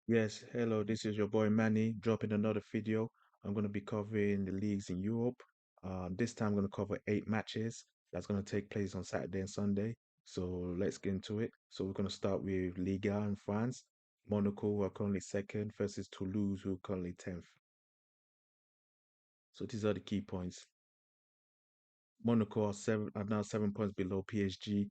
Yes, hello, this is your boy Manny dropping another video. I'm going to be covering the leagues in Europe. This time I'm going to cover 8 matches that's going to take place on Saturday and Sunday. So let's get into it. So we're going to start with Liga in France. Monaco, who are currently second, versus Toulouse, who are currently 10th. So these are the key points. Monaco are now 7 points below PSG.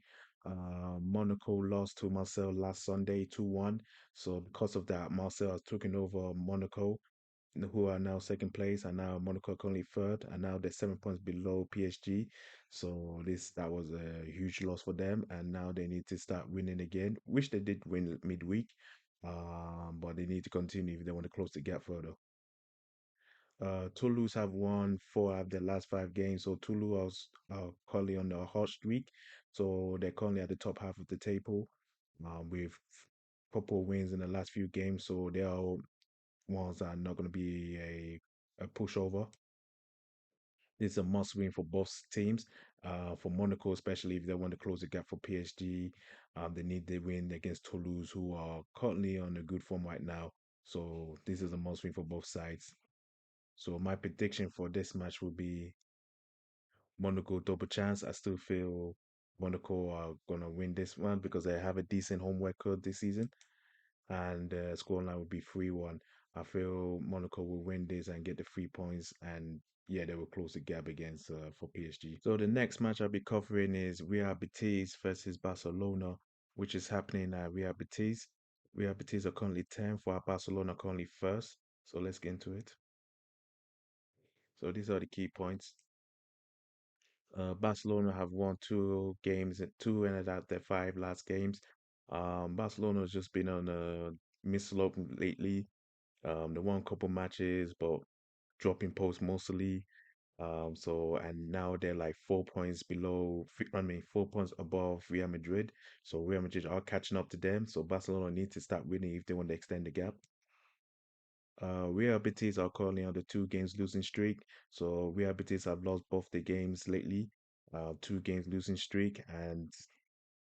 Monaco lost to Marseille last Sunday 2-1. So because of that, Marseille has taken over Monaco, who are now second place, and now Monaco are currently third, and now they're 7 points below PSG. So that was a huge loss for them, and now they need to start winning again, which they did win midweek. But they need to continue if they want to close the gap further. Toulouse have won 4 out of their last 5 games. So Toulouse are currently on a hot streak. So they're currently at the top half of the table with couple wins in the last few games. So they are ones that are not going to be a pushover. It's a must win for both teams. For Monaco, especially if they want to close the gap for PSG, they need the win against Toulouse, who are currently on a good form right now. So this is a must win for both sides. So my prediction for this match will be Monaco double chance. I still feel Monaco are gonna win this one because they have a decent home record this season, and the scoreline will be 3-1. I feel Monaco will win this and get the 3 points, and yeah, they will close the gap against for PSG. So the next match I'll be covering is Real Betis versus Barcelona, which is happening at Real Betis. Real Betis are currently 10th, while Barcelona are currently first. So let's get into it. So these are the key points. Barcelona have won 2 games, two and out their 5 last games. Barcelona has just been on a miss-slope lately. They won a couple matches, but dropping posts mostly. And now they're like 4 points below, 4 points above Real Madrid. So Real Madrid are catching up to them. So Barcelona need to start winning if they want to extend the gap. Real Betis are currently on the 2 games losing streak. So Real Betis have lost both the games lately, 2 games losing streak, and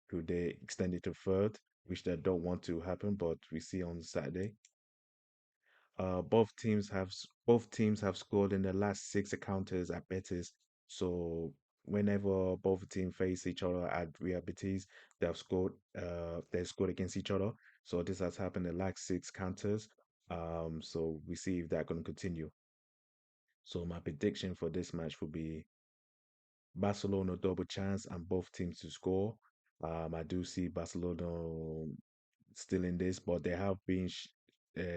could they extend it to third, which they don't want to happen, but we see on Saturday. Both teams have scored in the last 6 encounters at Betis. So whenever both teams face each other at Real Betis, they scored against each other. So this has happened in the last 6 counters. So we see if that's going to continue. So my prediction for this match will be Barcelona double chance and both teams to score. I do see Barcelona still in this, but they have been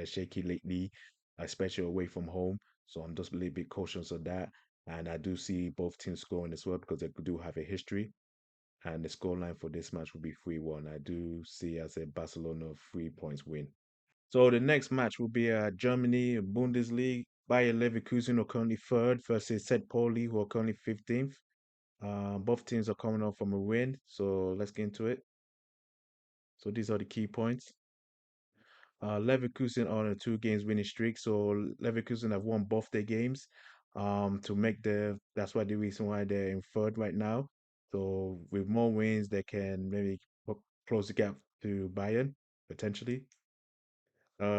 shaky lately, especially away from home. So I'm just a little bit cautious of that. And I do see both teams scoring as well because they do have a history. And the scoreline for this match will be 3-1. I do see as a Barcelona 3 points win. So the next match will be Germany Bundesliga. Bayer Leverkusen are currently third versus St. Pauli, who are currently 15th. Both teams are coming off from a win. So let's get into it. So these are the key points. Leverkusen are on a 2 games winning streak, so Leverkusen have won both their games. That's why the reason why they're in third right now. So with more wins, they can maybe close the gap to Bayern potentially.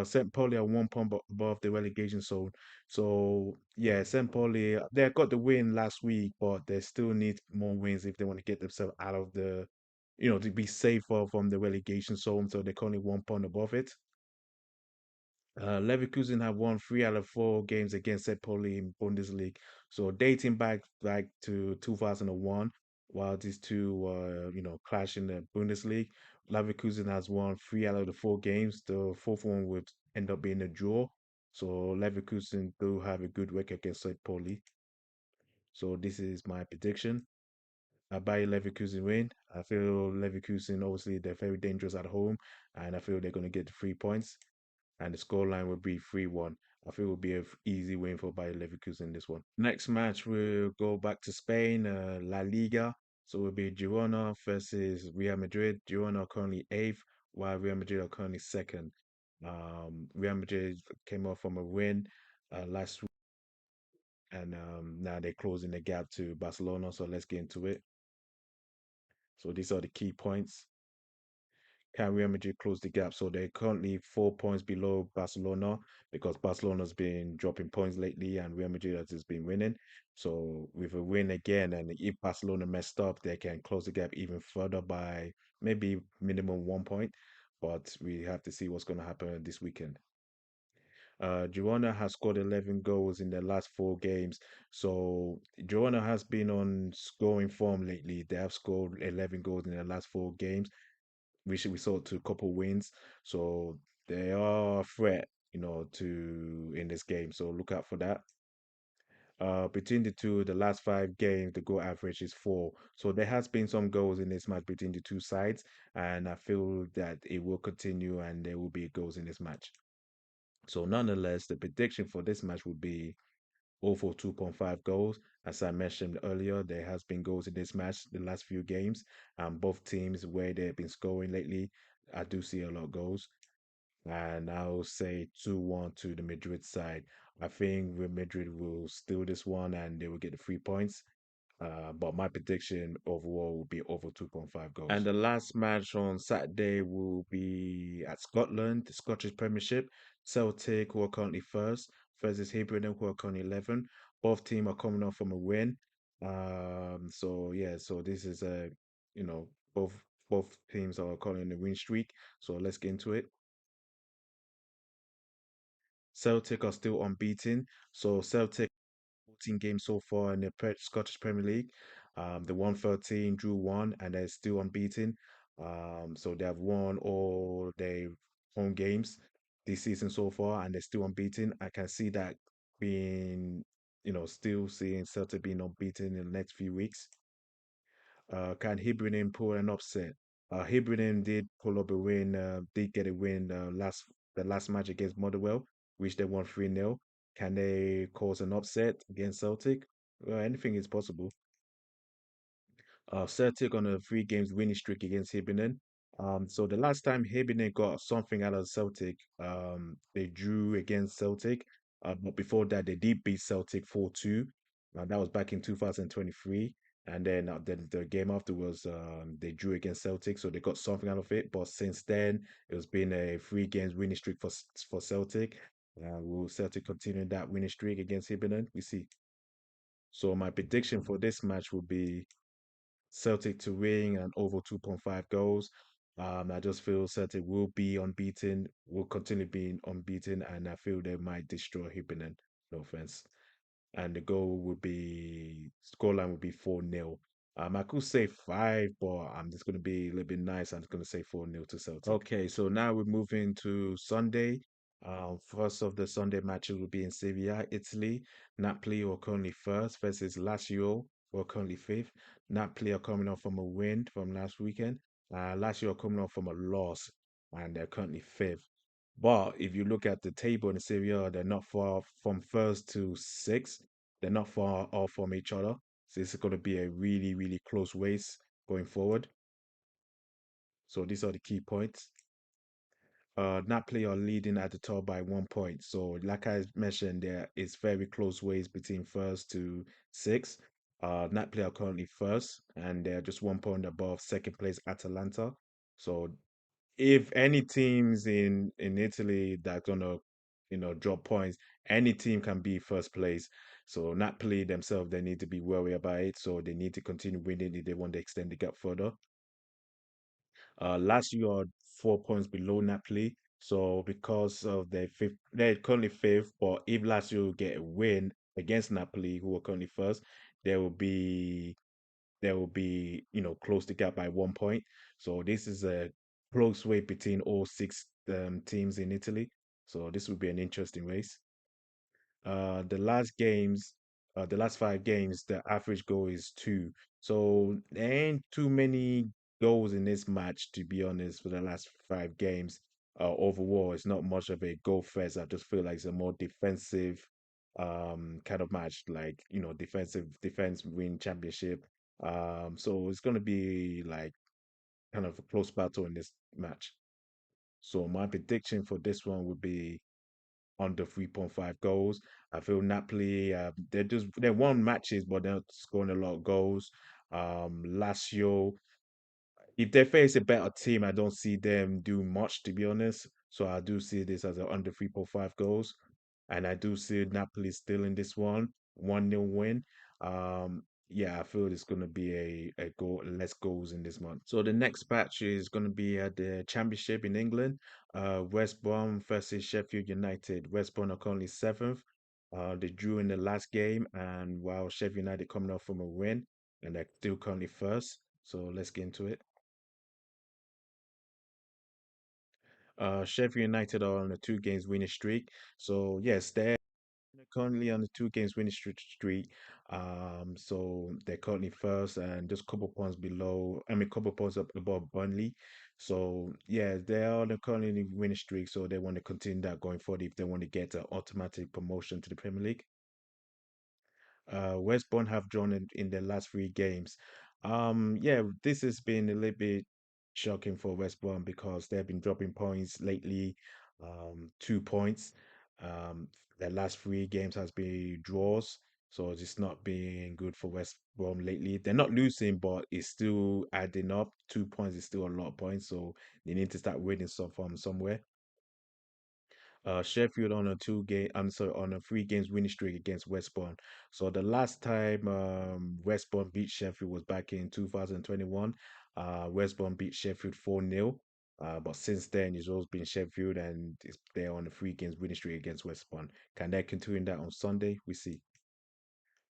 St. Pauli are 1 point above the relegation zone. So yeah, St. Pauli they got the win last week, but they still need more wins if they want to get themselves out of to be safer from the relegation zone. So they're currently 1 point above it. Leverkusen have won 3 out of 4 games against St. Pauli in Bundesliga. So dating back to 2001, while these two were, clash in the Bundesliga, Leverkusen has won 3 out of the 4 games. The fourth one would end up being a draw. So Leverkusen do have a good record against St. Pauli. So this is my prediction. I buy Leverkusen win. I feel Leverkusen, obviously, they're very dangerous at home, and I feel they're going to get the 3 points and the scoreline will be 3-1. I think it will be an easy win for Bayer Leverkusen in this one. Next match, we'll go back to Spain, La Liga. So it will be Girona versus Real Madrid. Girona are currently eighth, while Real Madrid are currently second. Real Madrid came off from a win last week, and now they're closing the gap to Barcelona. So let's get into it. So these are the key points. Can Real Madrid close the gap? So they're currently 4 points below Barcelona because Barcelona's been dropping points lately and Real Madrid has just been winning. So with a win again, and if Barcelona messed up, they can close the gap even further by maybe minimum 1 point. But we have to see what's going to happen this weekend. Girona has scored 11 goals in their last four games. So Girona has been on scoring form lately. They have scored 11 goals in their last four games, which we saw to a couple wins. So they are a threat, to in this game. So look out for that. Between the two, the last five games, the goal average is 4. So there has been some goals in this match between the two sides, and I feel that it will continue and there will be goals in this match. So nonetheless, the prediction for this match would be all for 2.5 goals. As I mentioned earlier, there has been goals in this match the last few games. Both teams where they've been scoring lately, I do see a lot of goals. And I'll say 2-1 to the Madrid side. I think Real Madrid will steal this one and they will get the 3 points. But my prediction overall will be over 2.5 goals. And the last match on Saturday will be at Scotland, the Scottish Premiership. Celtic, who are currently first, versus Hibernian, who are currently 11. Both teams are coming off from a win. So yeah, so this is you know, both teams are currently on a win streak. So let's get into it. Celtic are still unbeaten. So Celtic 14 games so far in the Scottish Premier League. They won 13, drew one, and they're still unbeaten. So they have won all their home games this season so far, and they're still unbeaten. I can see that being, still seeing Celtic being unbeaten in the next few weeks. Can Hibernian pull an upset? Hibernian did pull up a win, did get a win the last match against Motherwell, which they won 3-0. Can they cause an upset against Celtic? Well, anything is possible. Celtic on a three games winning streak against Hibernian. So the last time Hibernian got something out of Celtic, they drew against Celtic. But before that, they did beat Celtic 4-2. That was back in 2023. And then the game afterwards, they drew against Celtic, so they got something out of it. But since then, it's been a three games winning streak for Celtic. Will Celtic continue that winning streak against Hibernian? We see. So my prediction for this match will be Celtic to win and over 2.5 goals. I just feel Celtic will be unbeaten, will continue being unbeaten, and I feel they might destroy Hibernian. No offense. And the scoreline would be 4-0. I could say 5, but I'm just going to be a little bit nice. I'm just going to say 4-0 to Celtic. Okay, so now we're moving to Sunday. First of the Sunday matches will be in Sevilla, Italy. Napoli are currently first versus Lazio, who are currently fifth. Napoli are coming off from a win from last weekend. Lazio are coming off from a loss, and they're currently fifth. But if you look at the table in Serie A, they're not far from first to sixth. They're not far off from each other. So this is going to be a really, really close race going forward. So these are the key points. Napoli are leading at the top by 1 point. So like I mentioned, there is very close ways between first to sixth. Napoli are currently first, and they're just 1 point above second place Atalanta. So if any teams in Italy that gonna drop points, any team can be first place. So Napoli themselves they need to be worried about it. So they need to continue winning if they want to extend the gap further. Last year are 4 points below Napoli. So because of their fifth, they're currently fifth. But if Lazio get a win against Napoli, who are currently first, there will be close the gap by 1 point. So this is a close way between all six teams in Italy. So this will be an interesting race. The last games, the last five games, the average goal is 2. So there ain't too many goals in this match, to be honest, for the last five games. Overall, it's not much of a goal fest. I just feel like it's a more defensive kind of match, like defense win championship. So it's gonna be like kind of a close battle in this match. So my prediction for this one would be under 3.5 goals. I feel Napoli, they won matches, but they're not scoring a lot of goals. Lazio, If they face a better team, I don't see them do much, to be honest. So I do see this as a under 3.5 goals. And I do see Napoli still in this one, 1-0 win. Yeah, I feel it's going to be a goal, less goals in this one. So the next match is going to be at the Championship in England. West Brom versus Sheffield United. West Brom are currently seventh. They drew in the last game, and while Sheffield United coming off from a win, and they're still currently first. So let's get into it. Sheffield United are on a two games winning streak. So yes, they're currently on the two games winning streak. So they're currently first and just a couple points below. I mean, couple points up above Burnley. So yeah, they are on the currently winning streak. So they want to continue that going forward if they want to get an automatic promotion to the Premier League. West Brom have drawn in their last three games. Yeah, this has been a little bit shocking for West Brom because they've been dropping points lately. 2 points. Um, their last three games has been draws, so it's not been good for West Brom lately. They're not losing, but it's still adding up. 2 points is still a lot of points, so they need to start winning some from somewhere. Sheffield on a I'm sorry, on a three games winning streak against West Brom. So the last time West Brom beat Sheffield was back in 2021. West Brom beat Sheffield 4-0. But since then, it's always been Sheffield and they're on a three games winning streak against West Brom. Can they continue that on Sunday? We see.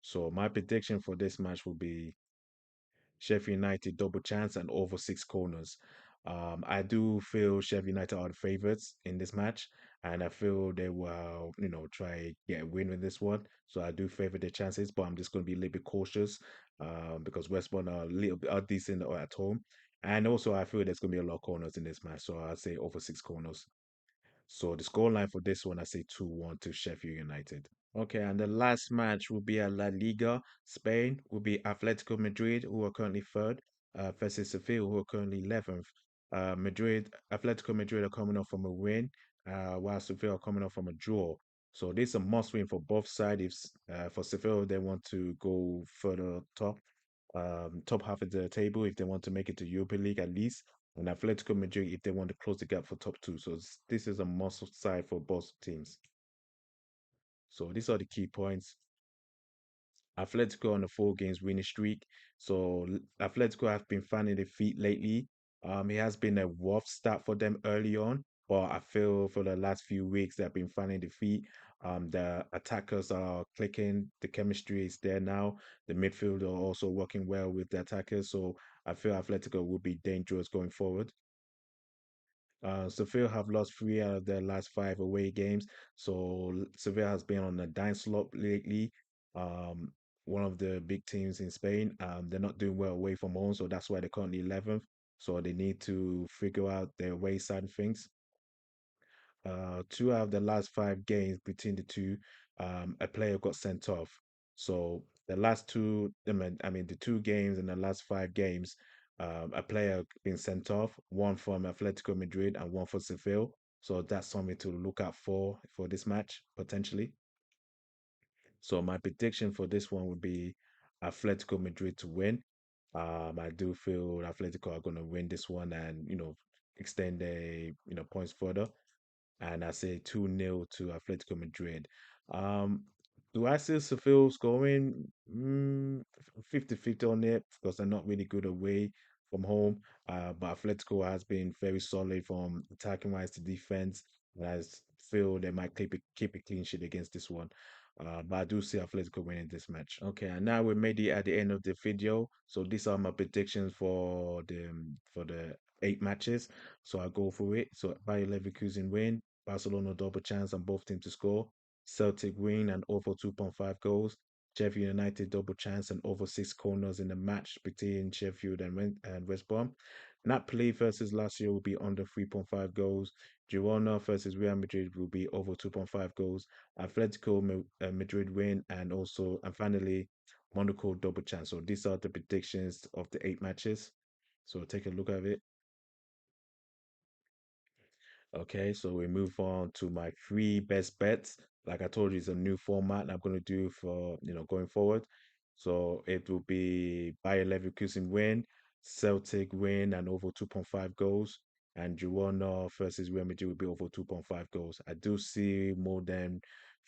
So my prediction for this match will be Sheffield United double chance and over six corners. I do feel Sheffield United are the favourites in this match, and I feel they will, try get a win with this one. So I do favour their chances, but I'm just going to be a little bit cautious because West Brom are a little bit are decent at home, and also I feel there's going to be a lot of corners in this match. So I'd say over six corners. So the scoreline for this one, I say 2-1 to Sheffield United. Okay, and the last match will be at La Liga. Spain will be Atletico Madrid, who are currently third, versus Sevilla, who are currently 11th. Atletico Madrid are coming off from a win, while Sevilla are coming off from a draw. So this is a must win for both sides. For Sevilla, they want to go further top half of the table if they want to make it to Europa League at least, and Atletico Madrid if they want to close the gap for top two. So this is a must side for both teams. So these are the key points. Atletico on a four games winning streak. So Atletico have been finding their feet lately. It has been a rough start for them early on, but I feel for the last few weeks they've been finding their feet. The attackers are clicking. The chemistry is there now. The midfield are also working well with the attackers. So I feel Atletico will be dangerous going forward. Seville have lost three out of their last five away games. So Seville has been on a down slope lately. Um, one of the big teams in Spain. They're not doing well away from home, so that's why they're currently 11th. So they need to figure out their way side of things. Two out of the last five games between the two, a player got sent off. So the last two, I mean, the two games in the last five games, a player been sent off, one from Atletico Madrid and one for Seville. So that's something to look out for this match potentially. So my prediction for this one would be Atletico Madrid to win. I do feel Atletico are going to win this one and extend their points further, and I say 2-0 to Atletico Madrid. Um, do I see Seville scoring? 50-50 on it because they're not really good away from home. But Atletico has been very solid from attacking wise to defense. And feel they might keep a clean sheet against this one. But I do see Atletico winning this match. Okay, and now we made it at the end of the video. So these are my predictions for the 8 matches. So I go for it. So Bayer Leverkusen win, Barcelona double chance on both teams to score. Celtic win and over 2.5 goals. Sheffield United double chance and over six corners in the match between Sheffield and West Brom. Napoli versus Lazio will be under 3.5 goals. Girona versus Real Madrid will be over 2.5 goals. Madrid win and finally Monaco double chance. So these are the predictions of the 8 matches. So take a look at it. Okay, so we move on to my three best bets. Like I told you, it's a new format I'm going to do for going forward. So it will be Bayer Leverkusen win, Celtic win and over 2.5 goals. And Girona versus Real Madrid will be over 2.5 goals. I do see more than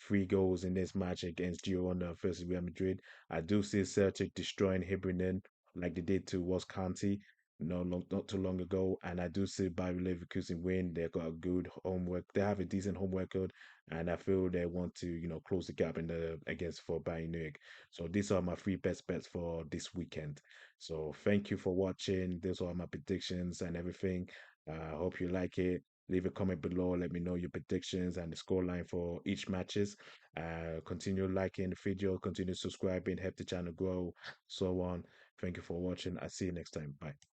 3 goals in this match against Girona versus Real Madrid. I do see Celtic destroying Hibernian like they did to West County not too long ago. And I do see Bayer Leverkusen win. They've got a good homework. They have a decent home record, and I feel they want to, close the gap in the against for Bayern Munich. So these are my three best bets for this weekend. So thank you for watching. Those are my predictions and everything. I hope you like it. Leave a comment below. Let me know your predictions and the scoreline for each matches. Continue liking the video, continue subscribing, help the channel grow, so on. Thank you for watching. I'll see you next time. Bye.